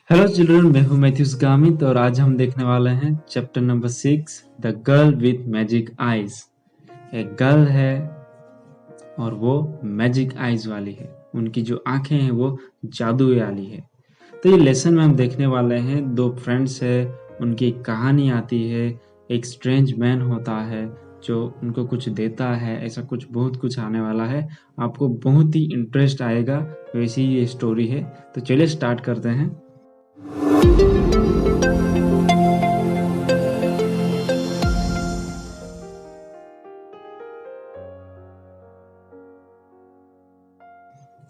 Hello children, मैं हूँ Matthews Gamit और आज हम देखने वाले हैं chapter number 6 the girl with magic eyes. एक गर्ल है और वो मैजिक आईज वाली है। उनकी जो आंखें हैं वो जादू वाली है। तो ये लेसन में हम देखने वाले हैं, दो फ्रेंड्स है, उनकी एक कहानी आती है। एक स्ट्रेंज मैन होता है जो उनको कुछ देता है, ऐसा कुछ बहुत कुछ आने वाला है। आपको बहुत ही इंटरेस्ट आएगा, वैसी ये स्टोरी है। तो चलिए स्टार्ट करते हैं।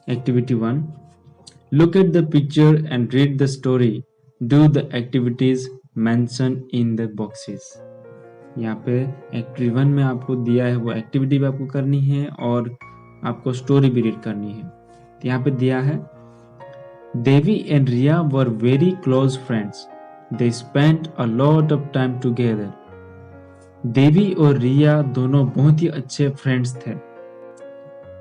Activity 1. Look at the picture and read the story. Do the activities mentioned in the boxes. यहाँ पे एक्टिविटी 1 में आपको दिया है वो एक्टिविटी भी आपको करनी है और आपको स्टोरी भी रीड करनी है। तो यहाँ पे दिया है, Devi and Riya were very close friends. They spent a lot of time together. Devi और रिया दोनों बहुत ही अच्छे फ्रेंड्स थे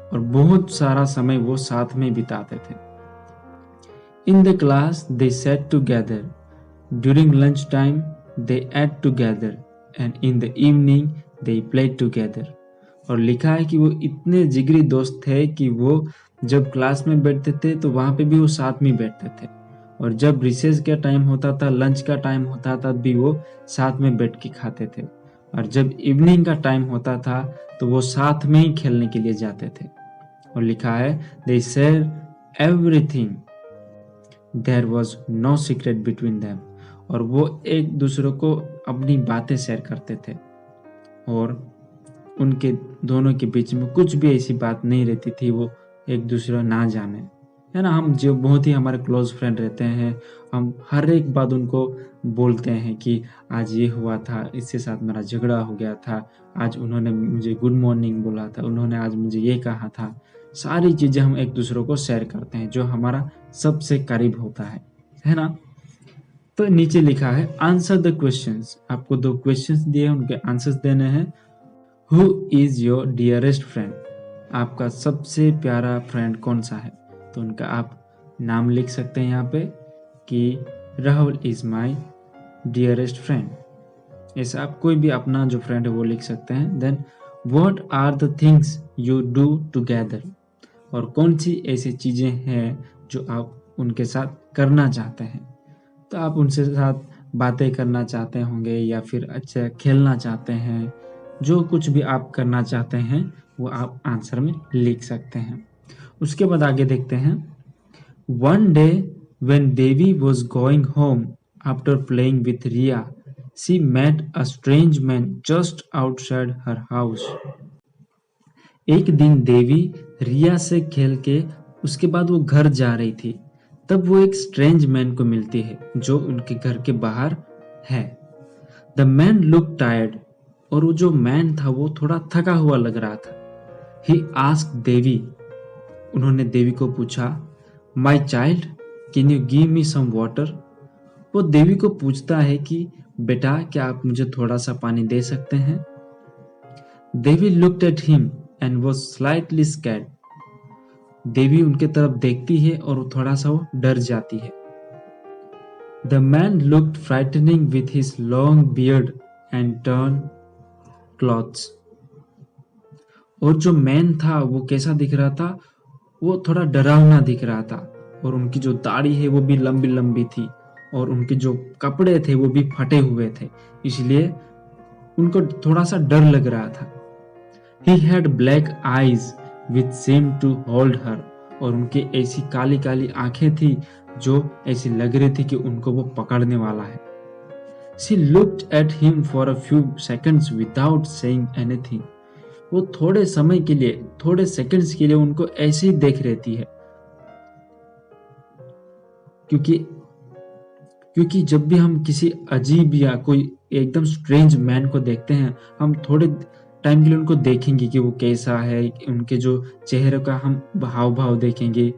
और बहुत सारा समय वो साथ में बिताते थे। In the class, they sat together. During lunchtime, they ate together. And in the evening, they played together. और लिखा है कि वो इतने जिगरी दोस्त थे कि वो जब क्लास में बैठते थे तो वहाँ पे भी वो साथ में बैठते थे, और जब रिसेस का टाइम होता था, लंच का टाइम होता था, भी वो साथ में बैठ के खाते थे, और जब इवनिंग का टाइम होता था तो वो साथ में ही खेलने के लिए जाते थे। और लिखा है, they share everything. There was no secret between them. और वो एक दूसरे को अपनी बातें शेयर करते थे और उनके दोनों के बीच में कुछ भी ऐसी बात नहीं रहती थी वो एक दूसरे ना जाने, है ना। हम जो बहुत ही हमारे क्लोज फ्रेंड रहते हैं, हम हर एक बात उनको बोलते हैं कि आज ये हुआ था, इसके साथ मेरा झगड़ा हो गया था, आज उन्होंने मुझे गुड मॉर्निंग बोला था, उन्होंने आज मुझे ये कहा था। सारी चीज़ें हम एक दूसरे को शेयर करते हैं जो हमारा सबसे करीब होता है ना। तो नीचे लिखा है, आंसर द क्वेश्चंस। आपको दो क्वेश्चंस दिए हैं, उनके आंसर्स देने हैं। Who is your dearest friend? आपका सबसे प्यारा फ्रेंड कौन सा है? तो उनका आप नाम लिख सकते हैं यहाँ पे कि Rahul is my dearest friend. ऐसा आप कोई भी अपना जो फ्रेंड है वो लिख सकते हैं। Then what are the things you do together? और कौन सी ऐसी चीज़ें हैं जो आप उनके साथ करना चाहते हैं। तो आप उनसे साथ बातें करना चाहते होंगे या फिर अच्छा खेलना चाहते हैं, जो कुछ भी आप करना चाहते हैं वो आप आंसर में लिख सकते हैं। उसके बाद आगे देखते हैं, one day when Devi was going home after playing with Riya, she met a strange man just outside her house. एक दिन देवी रिया से खेल के उसके बाद वो घर जा रही थी, तब वो एक स्ट्रेंज मैन को मिलती है जो उनके घर के बाहर है। द मैन लुक टायर्ड, और वो जो मैन था वो थोड़ा थका हुआ लग रहा था। ही आस्क्ड देवी, उन्होंने देवी को पूछा, my child can you give me some water? वो देवी को पूछता है कि बेटा क्या आप मुझे थोड़ा सा पानी दे सकते हैं? Devi looked at him and was slightly scared. Devi उनके तरफ देखती है और वो थोड़ा सा वो डर जाती है। The man looked frightening with his long beard and turn clothes. और जो मैन था वो कैसा दिख रहा था? वो थोड़ा डरावना दिख रहा था, और उनकी जो दाढ़ी है वो भी लंबी लंबी थी, और उनके जो कपड़े थे वो भी फटे हुए थे, इसलिए उनको थोड़ा सा डर लग रहा था। He had black eyes which seemed to hold her, और उनकी ऐसी काली काली आंखें थी जो ऐसी लग रही थी कि उनको वो पकड़ने वाला है। She looked at him for a few seconds without saying anything. वो थोड़े समय के लिए, थोड़े सेकंड्स के लिए उनको ऐसे ही देख रहती है, क्योंकि जब भी हम किसी अजीब या कोई एकदम स्ट्रेंज मैन को देखते हैं, हम थोड़े टाइम के लिए उनको देखेंगे कि वो कैसा है, उनके जो चेहरे का हम भाव भाव देखेंगे,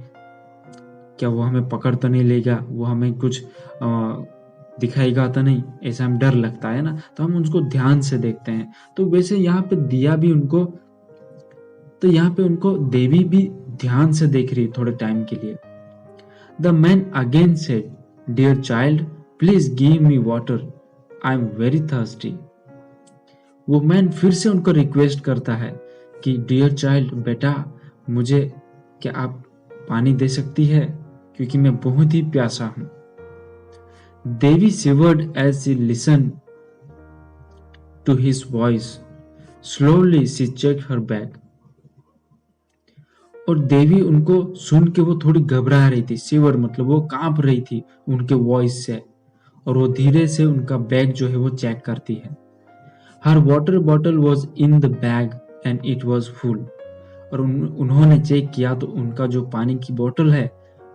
क्या वो हमें पकड़ तो नहीं लेगा, वो हमें कुछ दिखाएगा तो नहीं, ऐसा हम डर लगता है ना, तो हम उसको ध्यान से देखते हैं। तो वैसे यहाँ पे दिया भी उनको, तो यहाँ पे उनको देवी भी ध्यान से देख रही थोड़े टाइम के लिए। The man again said, dear child please give me water, I am very thirsty. वो मैन फिर से उनको रिक्वेस्ट करता है कि डियर चाइल्ड, बेटा मुझे क्या आप पानी दे सकती है, क्योंकि मैं बहुत ही प्यासा हूं। देवी shivered as she listened to his voice. Slowly she checked her bag. और देवी उनको सुन के वो थोड़ी घबरा रही थी। शिवर मतलब वो कांप रही थी उनके वॉइस से, और वो धीरे से उनका बैग जो है वो चेक करती है। Her water bottle was in the bag and it was full. और उन्होंने चेक किया तो उनका जो पानी की बोतल है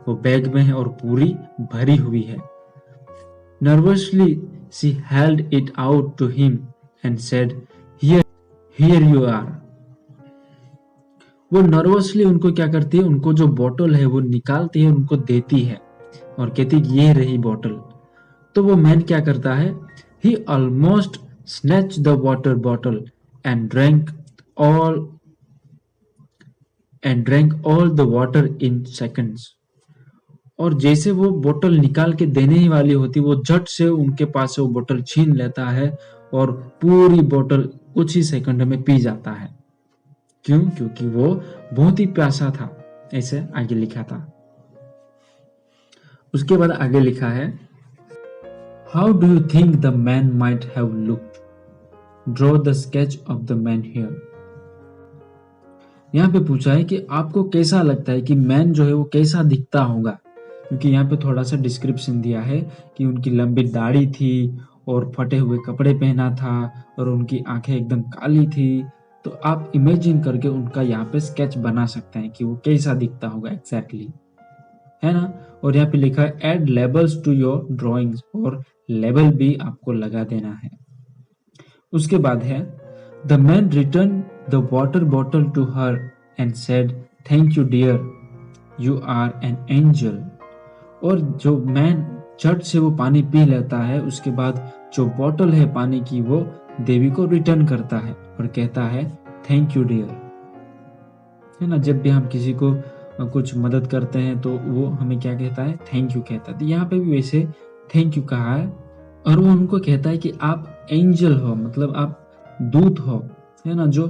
वो बैग में है और पूरी भरी हुई है। Nervously she held it out to him and said, Here you are. वो नर्वसली उनको क्या करती है, उनको जो बोतल है वो निकालती है, उनको देती है और कहती है ये रही बोतल। तो वो मैन क्या करता है, he almost snatched the water bottle and drank all the water in seconds. और जैसे वो बोतल निकाल के देने ही वाली होती, वो झट से उनके पास से वो बोतल छीन लेता है और पूरी बोतल कुछ ही सेकंड में पी जाता है। क्यों? क्योंकि वो बहुत ही प्यासा था। ऐसे आगे लिखा था। उसके बाद आगे लिखा है, how do you think the man might have looked? Draw the sketch of the man here. यहाँ पे पूछा है कि आपको कैसा लगता है कि मैन जो है वो कैसा दिखता होगा, क्योंकि यहाँ पे थोड़ा सा डिस्क्रिप्शन दिया है कि उनकी लंबी दाढ़ी थी और फटे हुए कपड़े पहना था और उनकी आंखें एकदम काली थी। तो आप इमेजिन करके उनका यहाँ पे स्केच बना सकते हैं कि वो कैसा दिखता होगा एग्जैक्टली, है ना। और यहाँ पे लिखा है add labels to your drawings, और लेबल भी आपको लगा देना है। उसके बाद है the man return the water bottle to her and said thank you dear, you are an angel. और जो मैन झट से वो पानी पी लेता है, उसके बाद जो बोतल है पानी की वो देवी को रिटर्न करता है और कहता है थैंक यू डियर, है ना। जब भी हम किसी को कुछ मदद करते हैं तो वो हमें क्या कहता है, थैंक यू कहता है। तो यहाँ पे भी वैसे थैंक यू कहा है। और वो उनको कहता है कि आप एंजल हो, मतलब आप दूत हो, है ना, जो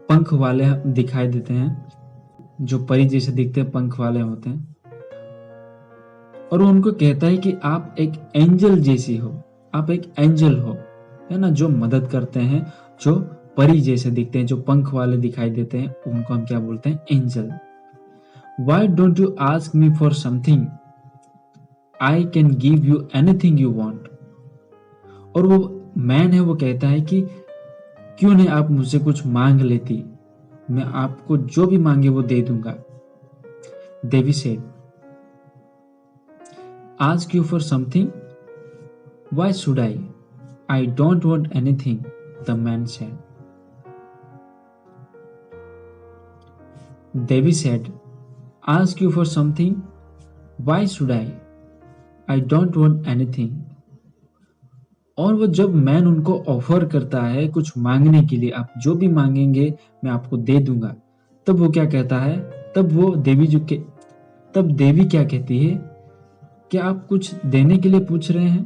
पंख वाले दिखाई देते हैं, जो परी जैसे दिखते हैं, पंख वाले होते हैं। और वो उनको कहता है कि आप एक एंजल जैसी हो, आप एक एंजल हो, है ना, जो मदद करते हैं, जो परी जैसे दिखते हैं, जो पंख वाले दिखाई देते हैं, उनको हम क्या बोलते हैं, angel. Why don't you ask me for something? I can give you anything you want. और वो मैन है वो कहता है कि क्यों नहीं आप मुझसे कुछ मांग लेती, मैं आपको जो भी मांगे वो दे दूंगा। देवी said, Ask you for something? Why should I? I don't want anything, the man said. Devi said, Ask you for something? Why should I? I don't want anything. और वो जब मैन उनको ऑफर करता है कुछ मांगने के लिए, आप जो भी मांगेंगे मैं आपको दे दूंगा, तब वो क्या कहता है, तब देवी क्या कहती है, क्या आप कुछ देने के लिए पूछ रहे हैं?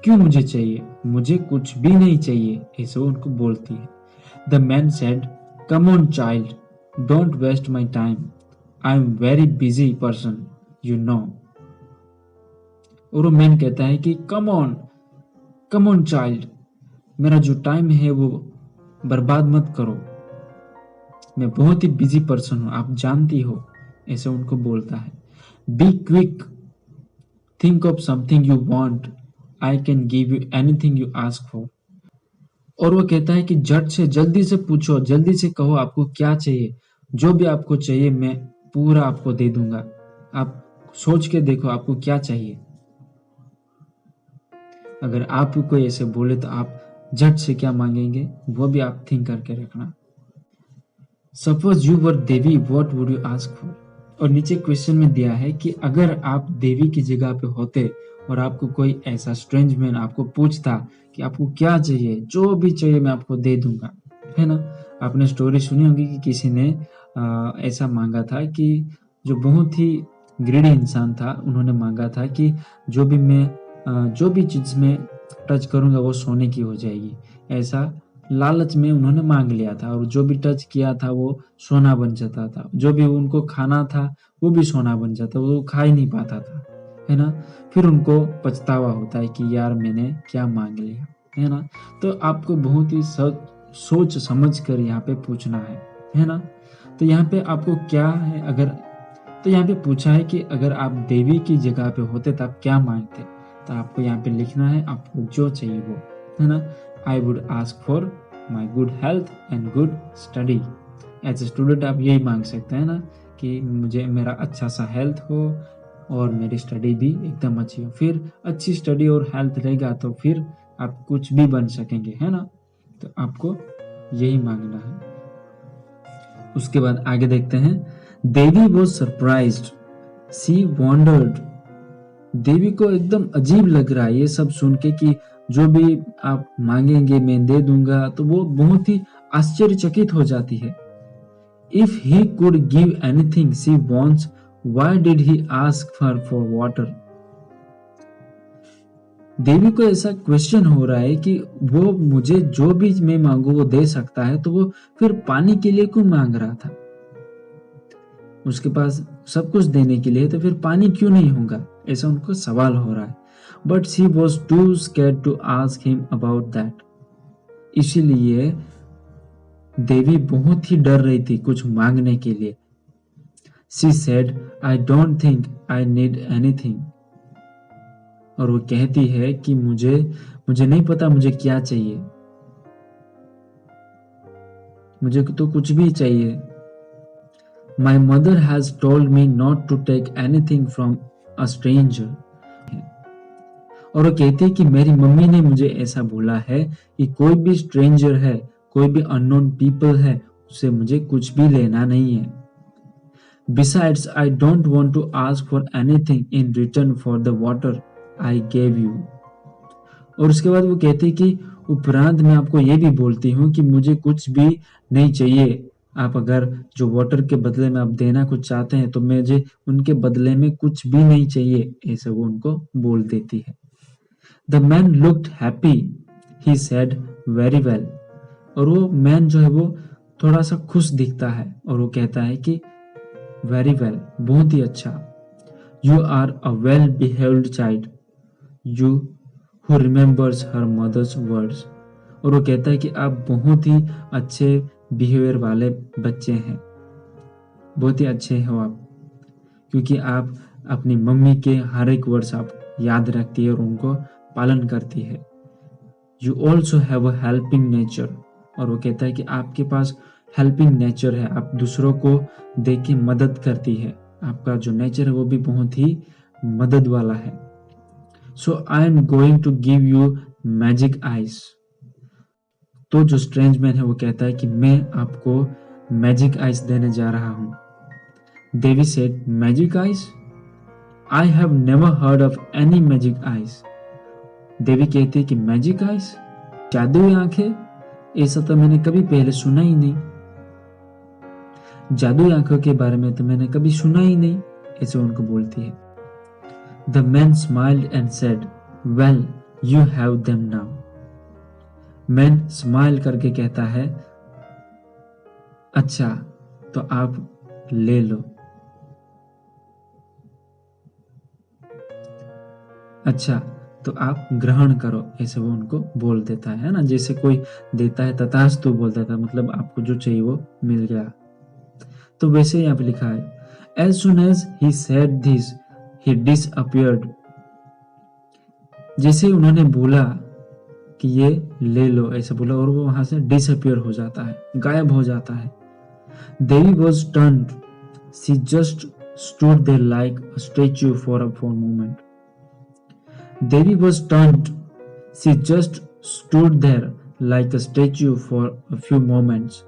क्यों मुझे चाहिए? मुझे कुछ भी नहीं चाहिए, ऐसे वो उनको बोलती है। The man said, come on child, don't waste my time, I am very busy person, you know. और वो मैन कहता है कि कम ऑन चाइल्ड, मेरा जो टाइम है वो बर्बाद मत करो, मैं बहुत ही बिजी पर्सन हूं, आप जानती हो, ऐसे उनको बोलता है। Be quick, think of something you want, I can give you anything you ask for. और वो कहता है कि झट से जल्दी से पूछो, जल्दी से कहो आपको क्या चाहिए, जो भी आपको चाहिए मैं पूरा आपको दे दूंगा, आप सोच के देखो आपको क्या चाहिए। अगर आप कोई ऐसे बोले तो आप झट से क्या मांगेंगे वो भी आप थिंक करके रखना। Suppose you were Devi, what would you ask for. और नीचे क्वेश्चन में दिया है कि अगर आप देवी की जगह पे होते और आपको कोई ऐसा स्ट्रेंज मैन आपको पूछता कि आपको क्या चाहिए, जो भी चाहिए मैं आपको दे दूंगा, है ना। आपने स्टोरी सुनी होगी कि किसी ने ऐसा मांगा था कि जो बहुत ही ग्रीडी इंसान था, उन्होंने मांगा था कि जो भी चीज में टच करूंगा वो सोने की हो जाएगी, ऐसा लालच में उन्होंने मांग लिया था। और जो भी टच किया था वो सोना बन जाता था, जो भी उनको खाना था वो भी सोना बन जाता, वो खा ही नहीं पाता था, है ना। फिर उनको पछतावा होता है कि यार मैंने क्या मांग लिया, है ना। तो आपको बहुत ही सोच समझ कर यहाँ पे पूछना है ना। तो यहाँ पे आपको क्या है, अगर तो यहाँ पे पूछा है कि अगर आप देवी की जगह पे होते तो आप क्या मांगते, तो आपको यहाँ पे लिखना है आपको जो चाहिए वो, है ना। I would ask for my good health and good study. As a student आप यही मांग सकते हैं ना, कि मुझे मेरा अच्छा सा हेल्थ हो और मेरी स्टडी भी एकदम अच्छी हो। फिर अच्छी स्टडी और हेल्थ रहेगा तो फिर आप कुछ भी बन सकेंगे, है ना। तो आपको यही मांगना है। उसके बाद आगे देखते हैं, देवी वॉज सरप्राइज्ड, सी वॉन्डर्ड। देवी को एकदम अजीब लग रहा है ये सब सुन के कि जो भी आप मांगेंगे मैं दे दूंगा, तो वो बहुत ही आश्चर्यचकित हो जाती है। If he could give anything she wants, why did he ask for water. Devi को ऐसा क्वेश्चन हो रहा है कि वो मुझे जो भी मैं मांगू वो दे सकता है, तो वो फिर पानी के लिए क्यों मांग रहा था। उसके पास सब कुछ देने के लिए, तो फिर पानी क्यों नहीं होगा, ऐसा उनको सवाल हो रहा है। But she was too scared to ask him about that. इसीलिए देवी बहुत ही डर रही थी कुछ मांगने के लिए। She said, I don't think I need anything. और वो कहती है कि मुझे नहीं पता मुझे क्या चाहिए, मुझे तो कुछ भी चाहिए। My mother has told me not to take anything from a stranger. और वो कहती है कि मेरी मम्मी ने मुझे ऐसा बोला है कि कोई भी स्ट्रेंजर है, कोई भी अननोन पीपल है, उससे मुझे कुछ भी लेना नहीं है। Besides, I don't want to ask for anything in return for the water I gave you. और उसके बाद वो कहती है कि उपरांत मैं आपको ये भी बोलती हूँ कि मुझे कुछ भी नहीं चाहिए। आप अगर जो वाटर के बदले में आप देना कुछ चाहते हैं तो मुझे उनके बदले में कुछ भी नहीं चाहिए, ऐसे वो उनको बोल देती है। The man looked happy, he said very well. और वो मैन जो है वो थोड़ा सा खुश दिखता है और वो कहता है कि वेरी वेल, बहुत ही अच्छा। You are a well behaved child, you who remembers her mother's words. और वो कहता है कि आप बहुत ही अच्छे बिहेवियर वाले बच्चे हैं, बहुत ही अच्छे हो आप, क्योंकि आप अपनी मम्मी के हर एक वर्ड्स आप याद रखती है और उनको पालन करती है। You also have a helping nature. और वो कहता है कि आपके पास हेल्पिंग नेचर है, आप दूसरों को देख के मदद करती है, आपका जो नेचर है वो भी बहुत ही मदद वाला है। So I am going to give you magic eyes. तो जो स्ट्रेंज मैन है वो कहता है कि मैं आपको मैजिक आइज देने जा रहा हूं। Devi said, magic eyes? I have never heard of any magic eyes. Devi कहती है कि मैजिक आइज, जादुई आंखें, ऐसा तो मैंने कभी पहले सुना ही नहीं, जादुई आंखों के बारे में तो मैंने कभी सुना ही नहीं, ऐसे उनको बोलती है। The man smiled and said, well you have them now. Man smile करके कहता है, अच्छा तो आप ले लो, अच्छा तो आप ग्रहण करो, ऐसे वो उनको बोल देता है ना, जैसे कोई देता है तथास्तु बोल देता है, मतलब आपको जो चाहिए वो मिल गया। तो वैसे यहाँ पे लिखा है, as soon as he said this he disappeared. जैसे उन्होंने बोला कि ये ले लो, ऐसे बोला, और वो वहां से डिसअपियर हो जाता है, गायब हो जाता है। Devi was turned, she just stood there like a statue for a moment. Devi was turned. She just stood there like a statue for a few moments.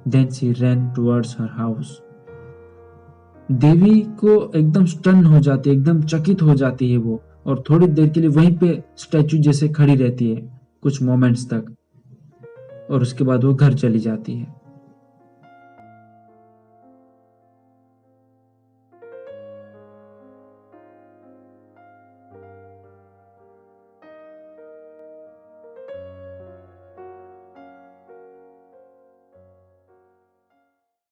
Then she ran towards her house. देवी को एकदम stun हो जाती है, एकदम चकित हो जाती है वो, और थोड़ी देर के लिए वहीं पे स्टैचू जैसे खड़ी रहती है कुछ मोमेंट्स तक, और उसके बाद वो घर चली जाती है।